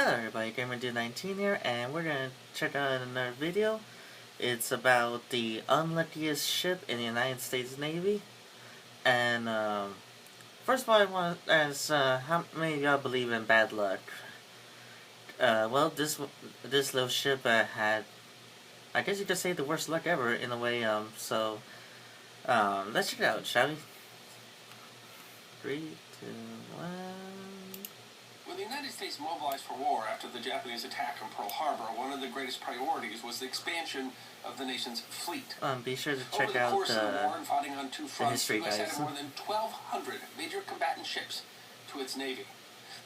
Hello everybody, GamerDude19 here, and we're gonna check out another video. It's about the unluckiest ship in the United States Navy. And first of all, I want to ask, how many of y'all believe in bad luck? Well, this little ship had, I guess you could say, the worst luck ever in a way. Let's check it out, shall we? 3, 2, 1. When the United States mobilized for war after the Japanese attack on Pearl Harbor, one of the greatest priorities was the expansion of the nation's fleet. Be sure to check Over the out course of the war and fighting on two fronts, the U.S. guys. added more than 1,200 major combatant ships to its navy.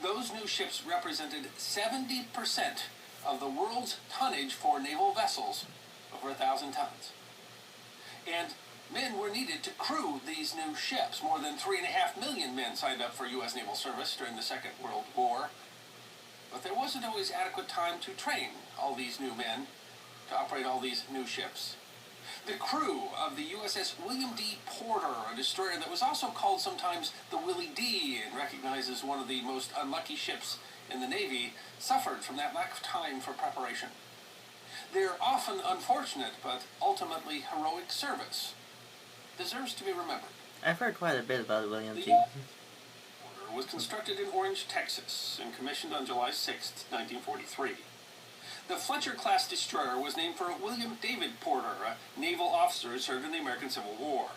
Those new ships represented 70% of the world's tonnage for naval vessels, over 1,000 tons. And men were needed to crew these new ships. More than 3.5 million men signed up for U.S. naval service during the Second World War. But there wasn't always adequate time to train all these new men to operate all these new ships. The crew of the USS William D. Porter, a destroyer that was also called sometimes the Willie D. and recognized as one of the most unlucky ships in the Navy, suffered from that lack of time for preparation. Their often unfortunate but ultimately heroic service deserves to be remembered. I've heard quite a bit about William D. Porter was constructed in Orange, Texas, and commissioned on July 6, 1943. The Fletcher-class destroyer was named for William David Porter, a naval officer who served in the American Civil War.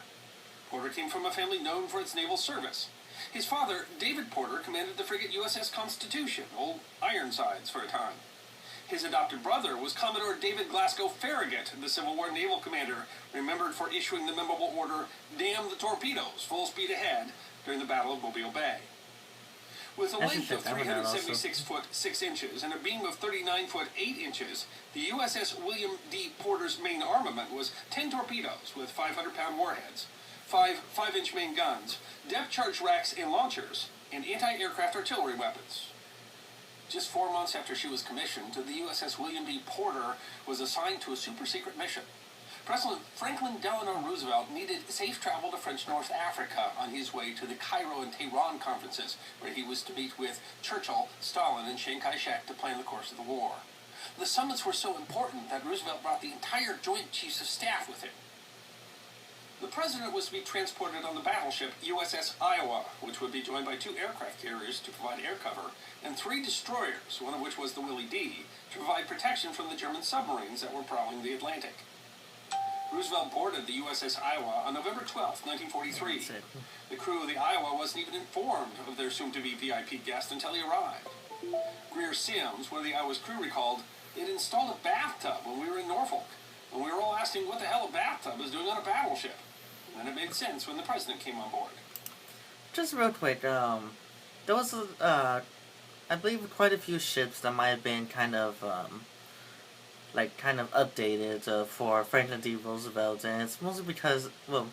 Porter came from a family known for its naval service. His father, David Porter, commanded the frigate USS Constitution, old Ironsides, for a time. His adopted brother was Commodore David Glasgow Farragut, the Civil War naval commander, remembered for issuing the memorable order, "Damn the torpedoes, full speed ahead," during the Battle of Mobile Bay. With a length of 376 foot 6 inches and a beam of 39 foot 8 inches, the USS William D. Porter's main armament was 10 torpedoes with 500-pound warheads, 5 5-inch main guns, depth-charge racks and launchers, and anti-aircraft artillery weapons. Just 4 months after she was commissioned, the USS William D. Porter was assigned to a super-secret mission. President Franklin Delano Roosevelt needed safe travel to French North Africa on his way to the Cairo and Tehran conferences, where he was to meet with Churchill, Stalin, and Chiang Kai-shek to plan the course of the war. The summits were so important that Roosevelt brought the entire Joint Chiefs of Staff with him. The president was to be transported on the battleship USS Iowa, which would be joined by 2 aircraft carriers to provide air cover, and 3 destroyers, one of which was the Willie D., to provide protection from the German submarines that were prowling the Atlantic. Roosevelt boarded the USS Iowa on November 12, 1943. The crew of the Iowa wasn't even informed of their soon-to-be VIP guest until he arrived. Greer Sims, one of the Iowa's crew, recalled, "They'd installed a bathtub when we were in Norfolk, and we were all asking what the hell a bathtub is doing on a battleship. And it made sense when the president came on board." Just real quick, there was, I believe, quite a few ships that might have been kind of updated for Franklin D. Roosevelt, and it's mostly because, well,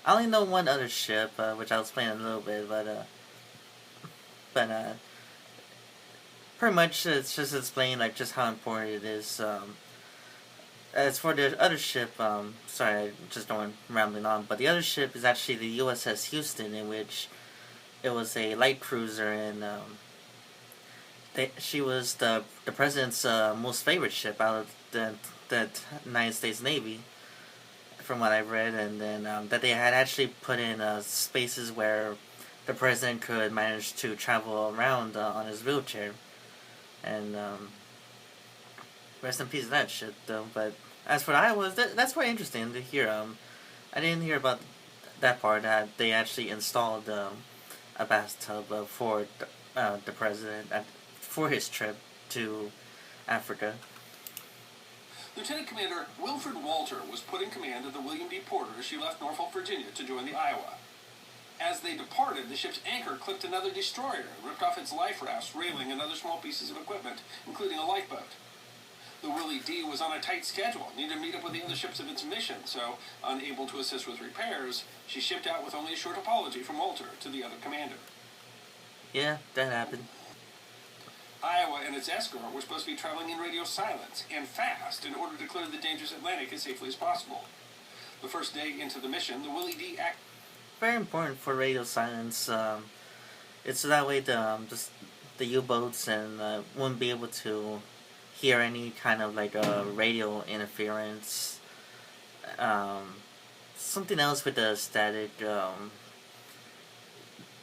I only know one other ship, which I'll explain in a little bit, but pretty much it's just explaining, like, just how important it is. As for the other ship, sorry, I just don't rambling on, but the other ship is actually the USS Houston, in which it was a light cruiser, and she was the president's most favorite ship out of the United States Navy, from what I've read, and then that they had actually put in spaces where the president could manage to travel around on his wheelchair, and rest in peace of that shit, though. But as for the Iowa, that's quite interesting to hear. I didn't hear about that part, that they actually installed a bathtub for the president for his trip to Africa. Lieutenant Commander Wilfred Walter was put in command of the William D. Porter as she left Norfolk, Virginia to join the Iowa. As they departed, the ship's anchor clipped another destroyer and ripped off its life rafts, railing, and other small pieces of equipment, including a lifeboat. The Willie D. was on a tight schedule, needed to meet up with the other ships of its mission, so, unable to assist with repairs, she shipped out with only a short apology from Walter to the other commander. Yeah, that happened. Iowa and its escort were supposed to be traveling in radio silence and fast in order to clear the dangerous Atlantic as safely as possible. The first day into the mission, the Willie D. Very important for radio silence. It's so that way the U-boats and wouldn't be able to hear any kind of like radio interference. Something else with the static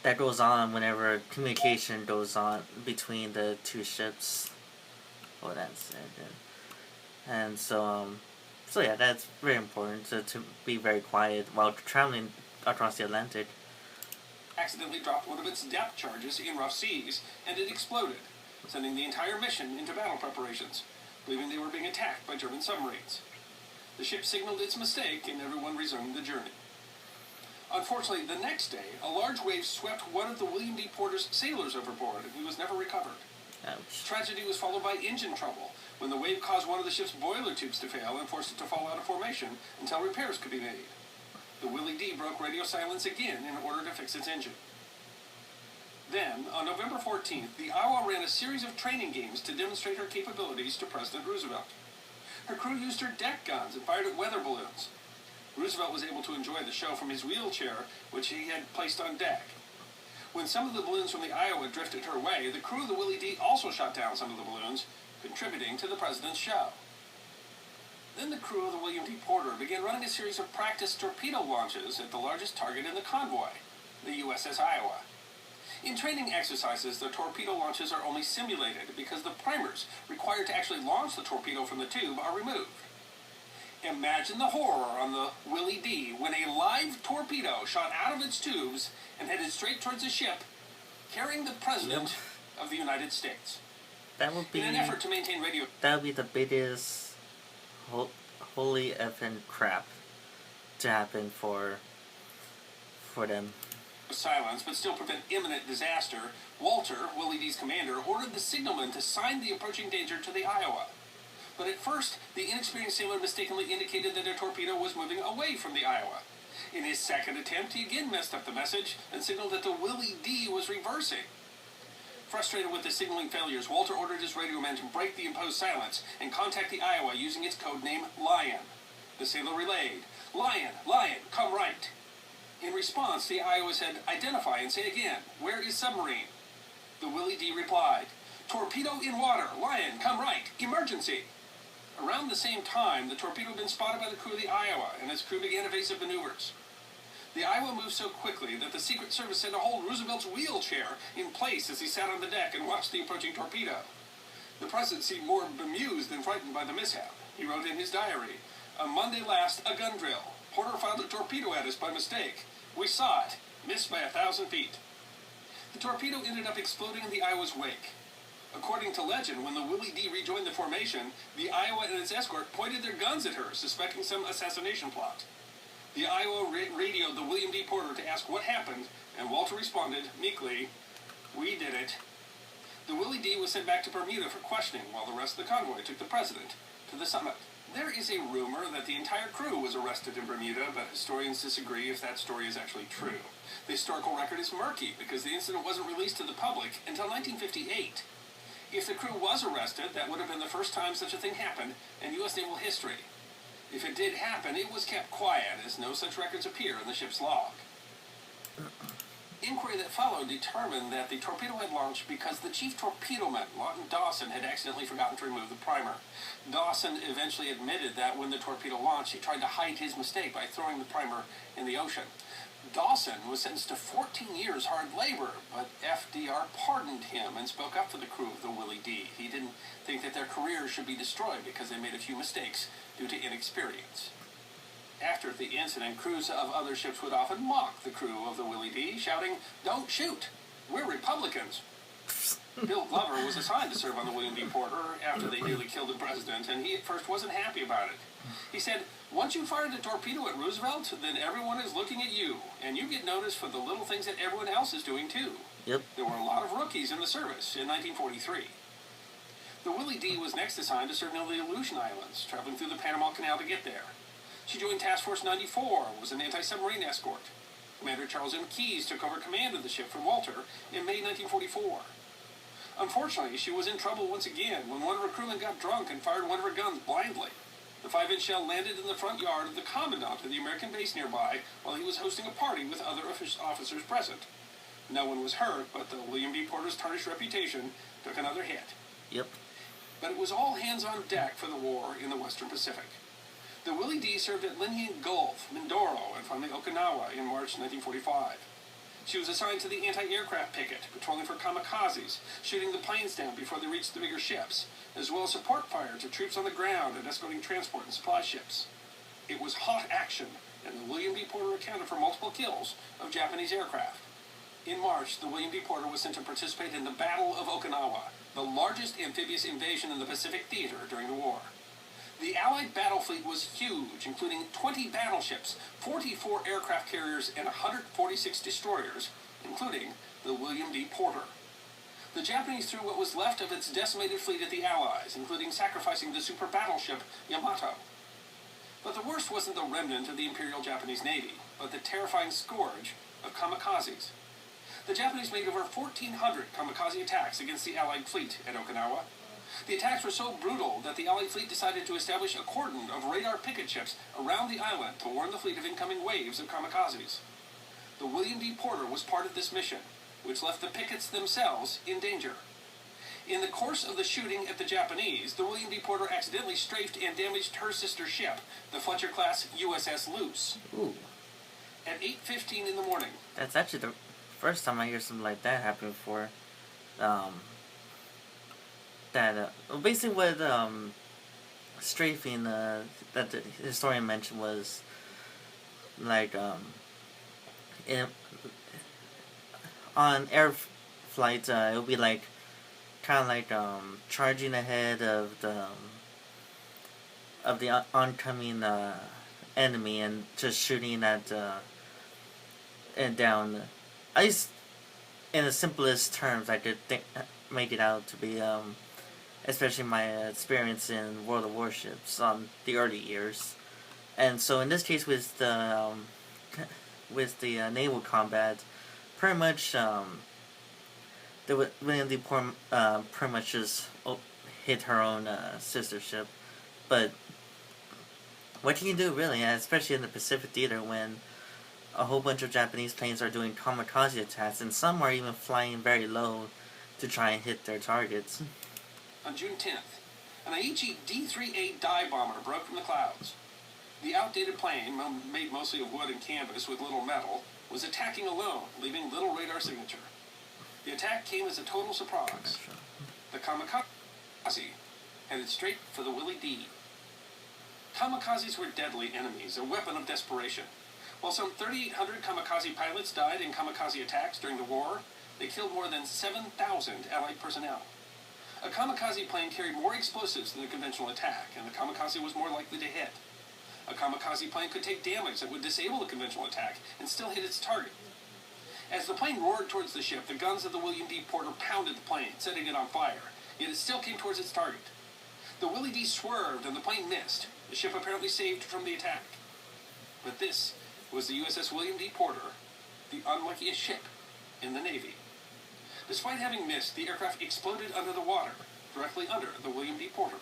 that goes on whenever communication goes on between the two ships. Oh, that's it. And so yeah, that's very important to be very quiet while traveling across the Atlantic. Accidentally dropped one of its depth charges in rough seas, and it exploded, sending the entire mission into battle preparations, believing they were being attacked by German submarines. The ship signaled its mistake, and everyone resumed the journey. Unfortunately, the next day, a large wave swept one of the William D. Porter's sailors overboard, and he was never recovered. Ouch. Tragedy was followed by engine trouble, when the wave caused one of the ship's boiler tubes to fail and forced it to fall out of formation until repairs could be made. The Willie D. broke radio silence again in order to fix its engine. Then, on November 14th, the Iowa ran a series of training games to demonstrate her capabilities to President Roosevelt. Her crew used her deck guns and fired at weather balloons. Roosevelt was able to enjoy the show from his wheelchair, which he had placed on deck. When some of the balloons from the Iowa drifted her way, the crew of the Willie D. also shot down some of the balloons, contributing to the president's show. Then the crew of the William D. Porter began running a series of practice torpedo launches at the largest target in the convoy, the USS Iowa. In training exercises, the torpedo launches are only simulated because the primers required to actually launch the torpedo from the tube are removed. Imagine the horror on the Willie D. when a live torpedo shot out of its tubes and headed straight towards a ship carrying the President of the United States. That would be In an effort to maintain radio... That would be the biggest holy effing crap to happen for them. silence, but still prevent imminent disaster, Walter, Willie D.'s commander, ordered the signalman to sign the approaching danger to the Iowa. But at first, the inexperienced sailor mistakenly indicated that a torpedo was moving away from the Iowa. In his second attempt, he again messed up the message and signaled that the Willie D. was reversing. Frustrated with the signaling failures, Walter ordered his radio man to break the imposed silence and contact the Iowa using its code name Lion. The sailor relayed, "Lion, Lion, come right." In response, the Iowa said, "Identify and say again, where is submarine?" The Willie D. replied, "Torpedo in water, Lion, come right, emergency." Around the same time, the torpedo had been spotted by the crew of the Iowa, and its crew began evasive maneuvers. The Iowa moved so quickly that the Secret Service had to hold Roosevelt's wheelchair in place as he sat on the deck and watched the approaching torpedo. The president seemed more bemused than frightened by the mishap. He wrote in his diary, "On Monday last, a gun drill. Porter fired a torpedo at us by mistake. We saw it. Missed by 1,000 feet." The torpedo ended up exploding in the Iowa's wake. According to legend, when the Willie D. rejoined the formation, the Iowa and its escort pointed their guns at her, suspecting some assassination plot. The Iowa radioed the William D. Porter to ask what happened, and Walter responded, meekly, "We did it." The Willie D. was sent back to Bermuda for questioning, while the rest of the convoy took the president to the summit. There is a rumor that the entire crew was arrested in Bermuda, but historians disagree if that story is actually true. The historical record is murky because the incident wasn't released to the public until 1958. If the crew was arrested, that would have been the first time such a thing happened in U.S. naval history. If it did happen, it was kept quiet, as no such records appear in the ship's log. Inquiry that followed determined that the torpedo had launched because the chief torpedoman, Lawton Dawson, had accidentally forgotten to remove the primer. Dawson eventually admitted that when the torpedo launched, he tried to hide his mistake by throwing the primer in the ocean. Dawson was sentenced to 14 years hard labor, but FDR pardoned him and spoke up for the crew of the Willie D. He didn't think that their careers should be destroyed because they made a few mistakes due to inexperience. After the incident, crews of other ships would often mock the crew of the Willie D., shouting, "Don't shoot! We're Republicans!" Bill Glover was assigned to serve on the William D. Porter after they nearly killed the president, and he at first wasn't happy about it. He said, "Once you fired a torpedo at Roosevelt, then everyone is looking at you, and you get noticed for the little things that everyone else is doing too." Yep. There were a lot of rookies in the service in 1943. The Willie D. was next assigned to serve near the Aleutian Islands, traveling through the Panama Canal to get there. She joined Task Force 94, was an anti-submarine escort. Commander Charles M. Keyes took over command of the ship from Walter in May 1944. Unfortunately, she was in trouble once again when one of her crewmen got drunk and fired one of her guns blindly. The 5-inch shell landed in the front yard of the commandant of the American base nearby while he was hosting a party with other officers present. No one was hurt, but the William D. Porter's tarnished reputation took another hit. Yep. But it was all hands on deck for the war in the Western Pacific. The Willie D. served at Lincoln Gulf, Mindoro, and finally Okinawa in March 1945. She was assigned to the anti-aircraft picket, patrolling for kamikazes, shooting the planes down before they reached the bigger ships, as well as support fire to troops on the ground and escorting transport and supply ships. It was hot action, and the William D. Porter accounted for multiple kills of Japanese aircraft. In March, the William D. Porter was sent to participate in the Battle of Okinawa, the largest amphibious invasion in the Pacific theater during the war. The Allied battle fleet was huge, including 20 battleships, 44 aircraft carriers, and 146 destroyers, including the William D. Porter. The Japanese threw what was left of its decimated fleet at the Allies, including sacrificing the super battleship Yamato. But the worst wasn't the remnant of the Imperial Japanese Navy, but the terrifying scourge of kamikazes. The Japanese made over 1,400 kamikaze attacks against the Allied fleet at Okinawa. The attacks were so brutal that the Allied fleet decided to establish a cordon of radar picket ships around the island to warn the fleet of incoming waves of kamikazes. The William D. Porter was part of this mission, which left the pickets themselves in danger. In the course of the shooting at the Japanese, the William D. Porter accidentally strafed and damaged her sister ship, the Fletcher-class USS Luce. Ooh. At 8:15 in the morning. That's actually the first time I hear something like that happen before. Basically what strafing that the historian mentioned was like on air flights it would be like kind of like charging ahead of the oncoming enemy and just shooting at and down. At least in the simplest terms I could make it out to be, especially my experience in World of Warships on the early years. And so in this case with the naval combat, pretty much the William D. Porter pretty much just hit her own sister ship. But what can you do really, especially in the Pacific theater when a whole bunch of Japanese planes are doing kamikaze attacks and some are even flying very low to try and hit their targets. On June 10th, an Aichi D-3A dive bomber broke from the clouds. The outdated plane, made mostly of wood and canvas with little metal, was attacking alone, leaving little radar signature. The attack came as a total surprise. The kamikaze headed straight for the Willie D. Kamikazes were deadly enemies, a weapon of desperation. While some 3,800 kamikaze pilots died in kamikaze attacks during the war, they killed more than 7,000 Allied personnel. A kamikaze plane carried more explosives than a conventional attack, and the kamikaze was more likely to hit. A kamikaze plane could take damage that would disable the conventional attack and still hit its target. As the plane roared towards the ship, the guns of the William D. Porter pounded the plane, setting it on fire, yet it still came towards its target. The Willie D. swerved and the plane missed, the ship apparently saved from the attack. But this was the USS William D. Porter, the unluckiest ship in the Navy. Despite having missed, the aircraft exploded under the water, directly under the William D. Porter.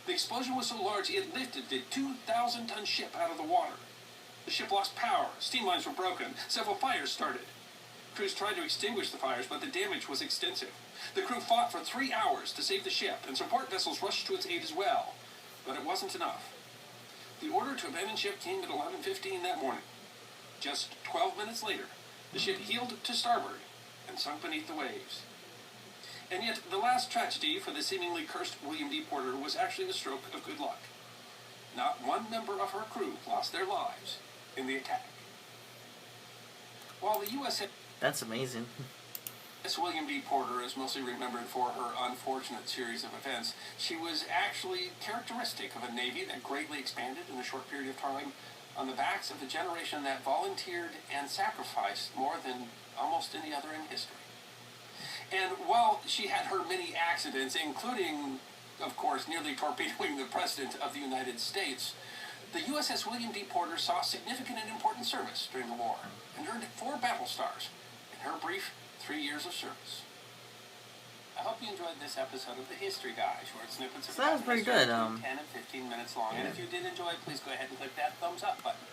The explosion was so large it lifted the 2,000-ton ship out of the water. The ship lost power, steam lines were broken, several fires started. Crews tried to extinguish the fires, but the damage was extensive. The crew fought for 3 hours to save the ship, and support vessels rushed to its aid as well. But it wasn't enough. The order to abandon ship came at 11:15 that morning. Just 12 minutes later, the ship heeled to starboard and sunk beneath the waves. And yet, the last tragedy for the seemingly cursed William D. Porter was actually the stroke of good luck. Not one member of her crew lost their lives in the attack. While the U.S. That's amazing. William D. Porter is mostly remembered for her unfortunate series of events, she was actually characteristic of a Navy that greatly expanded in a short period of time on the backs of a generation that volunteered and sacrificed more than almost any other in history. And while she had her many accidents, including, of course, nearly torpedoing the President of the United States, the USS William D. Porter saw significant and important service during the war and earned 4 battle stars in her brief 3 years of service. I hope you enjoyed this episode of The History Guy. Short snippets of Sounds pretty good. 10 and 15 minutes long. Yeah. And if you did enjoy it, please go ahead and click that thumbs up button.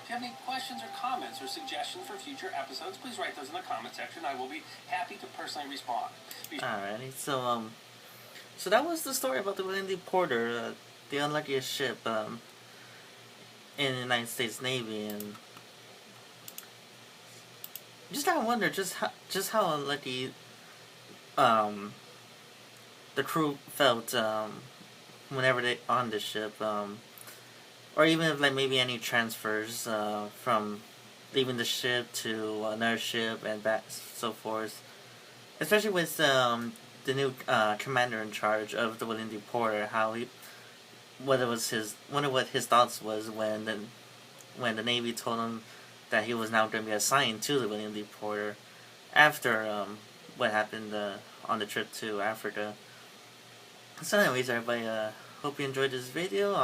If you have any questions or comments or suggestions for future episodes, please write those in the comment section. I will be happy to personally respond. Alrighty, so that was the story about the William D. Porter, the unluckiest ship in the United States Navy, and just I wonder just how unlucky the crew felt whenever they on the ship, or even if like maybe any transfers from leaving the ship to another ship and back so forth. Especially with the new commander in charge of the William D. Porter, how he wonder what his thoughts was when the Navy told him that he was now going to be assigned to the William D. Porter after what happened on the trip to Africa. So anyways, everybody, hope you enjoyed this video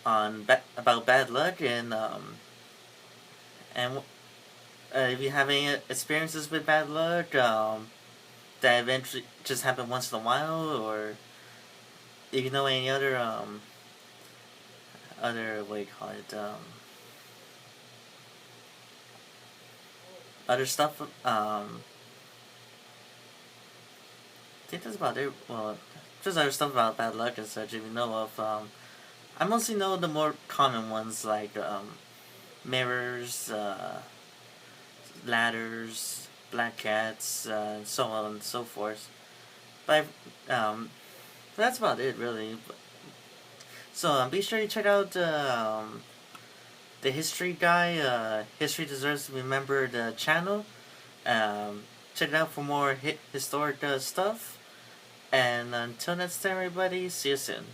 about bad luck, and if you have any experiences with bad luck that eventually just happen once in a while, or if you know any other what do you call it, other stuff, I think that's about it. Well, just other stuff about bad luck and such, if you know of. I mostly know the more common ones, like mirrors, ladders, black cats, and so on and so forth. But that's about it, really. So be sure you check out the History Guy, History Deserves to Be Remembered channel. Check it out for more historic stuff. And until next time, everybody, see you soon.